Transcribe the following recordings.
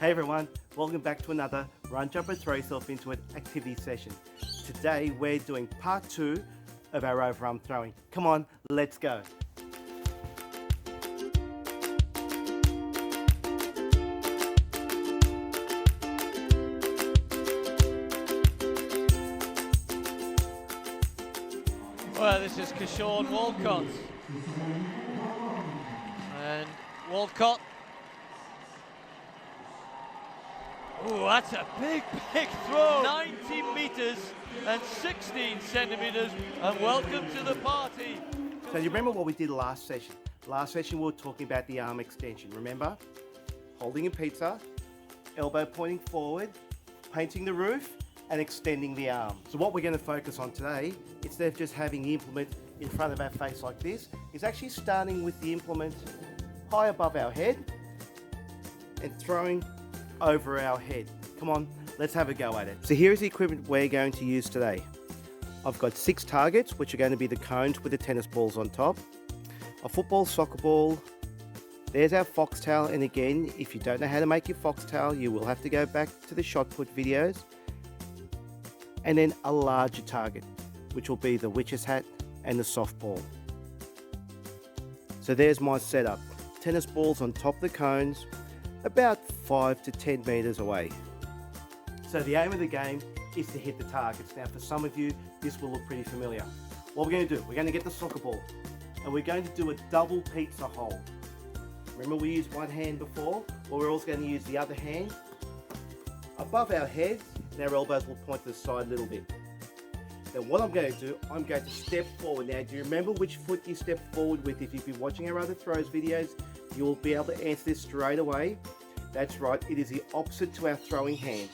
Hey everyone, welcome back to another Run, Jump and Throw Yourself Into It activity session. Today we're doing part 2 of our overarm throwing. Come on, let's go. Well, this is Keshawn Walcott. And Walcott. Oh, that's a big throw. 90 meters and 16 centimeters. And welcome to the party. So you remember what we did last session? Last session we were talking about the arm extension. Remember? Holding a pizza, elbow pointing forward, painting the roof, and extending the arm. So what we're going to focus on today, instead of just having the implement in front of our face like this, is actually starting with the implement high above our head and throwing over our head. Come on, let's have a go at it. So here is the equipment we're going to use today. I've got 6 targets, which are going to be the cones with the tennis balls on top, a football, soccer ball. There's our foxtail, and again, if you don't know how to make your foxtail, you will have to go back to the shot put videos. And then a larger target, which will be the witch's hat and the softball. So there's my setup. Tennis balls on top of the cones, about 5 to 10 meters away. So the aim of the game is to hit the targets. Now for some of you, this will look pretty familiar. What we're going to do, we're going to get the soccer ball and we're going to do a double pizza hold. Remember we used one hand before? Well, we're also going to use the other hand above our heads, and our elbows will point to the side a little bit. Then what I'm going to do, I'm going to step forward. Now, do you remember which foot you step forward with? If you've been watching our other throws videos, you will be able to answer this straight away. That's right, it is the opposite to our throwing hand.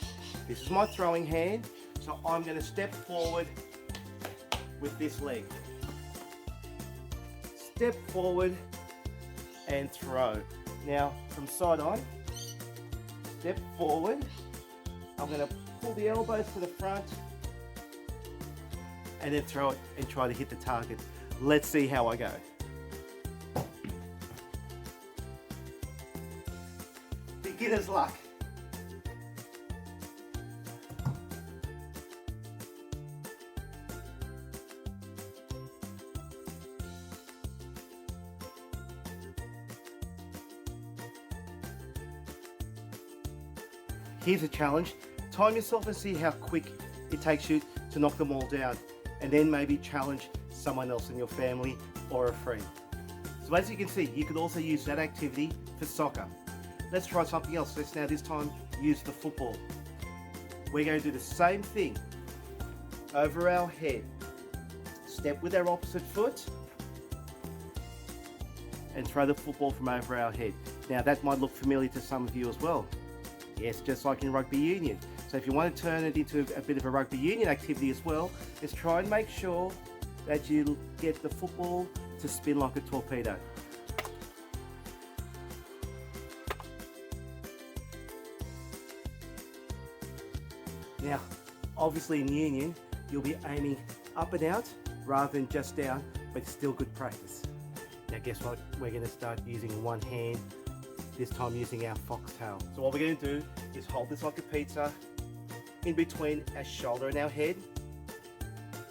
This is my throwing hand, so I'm going to step forward with this leg. Step forward and throw. Now, from side on, step forward. I'm going to pull the elbows to the front and then throw it and try to hit the target. Let's see how I go. Beginner's luck. Here's a challenge. Time yourself and see how quick it takes you to knock them all down, and then maybe challenge someone else in your family or a friend. So as you can see, you could also use that activity for soccer. Let's try something else. Let's now this time use the football. We're going to do the same thing over our head. Step with our opposite foot and throw the football from over our head. Now that might look familiar to some of you as well. Yes, just like in rugby union. So if you want to turn it into a bit of a rugby union activity as well, just try and make sure that you get the football to spin like a torpedo. Now, obviously in union, you'll be aiming up and out rather than just down, but it's still good practice. Now guess what? We're going to start using one hand, this time using our foxtail. So what we're going to do is hold this like a pizza in between our shoulder and our head.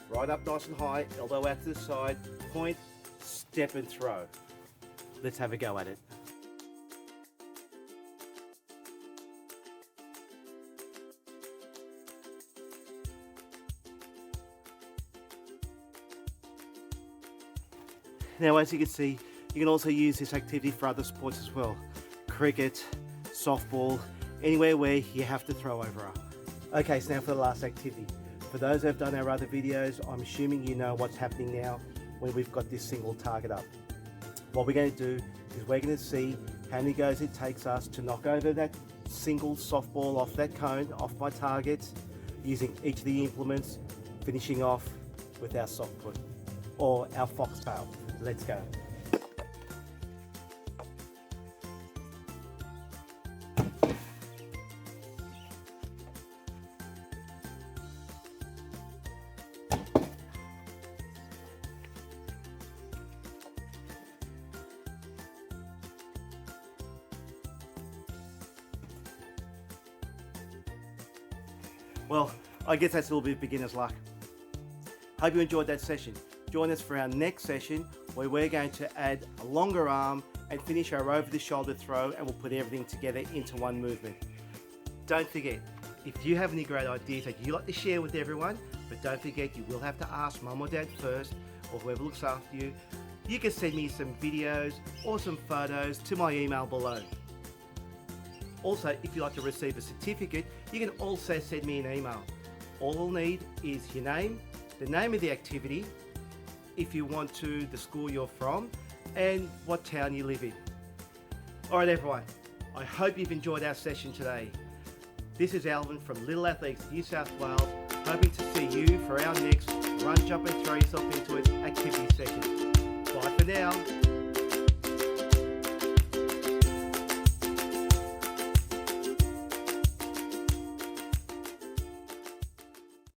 Right up nice and high, elbow out to the side, point, step and throw. Let's have a go at it. Now as you can see, you can also use this activity for other sports as well. Cricket, softball, anywhere where you have to throw over up. Okay, so now for the last activity. For those who have done our other videos, I'm assuming you know what's happening now when we've got this single target up. What we're going to do is we're going to see how many goes it takes us to knock over that single softball off that cone, off my targets, using each of the implements, finishing off with our soft put or our foxtail. Let's go. Well, I guess that's a little bit of beginner's luck. Hope you enjoyed that session. Join us for our next session where we're going to add a longer arm and finish our over the shoulder throw, and we'll put everything together into one movement. Don't forget, if you have any great ideas that you'd like to share with everyone, but don't forget you will have to ask mum or dad first, or whoever looks after you, you can send me some videos or some photos to my email below. Also, if you'd like to receive a certificate, you can also send me an email. All I'll need is your name, the name of the activity, if you want to, the school you're from, and what town you live in. Alright everyone, I hope you've enjoyed our session today. This is Alvin from Little Athletics New South Wales, hoping to see you for our next Run, Jump and Throw Yourself Into It activity session. Bye for now.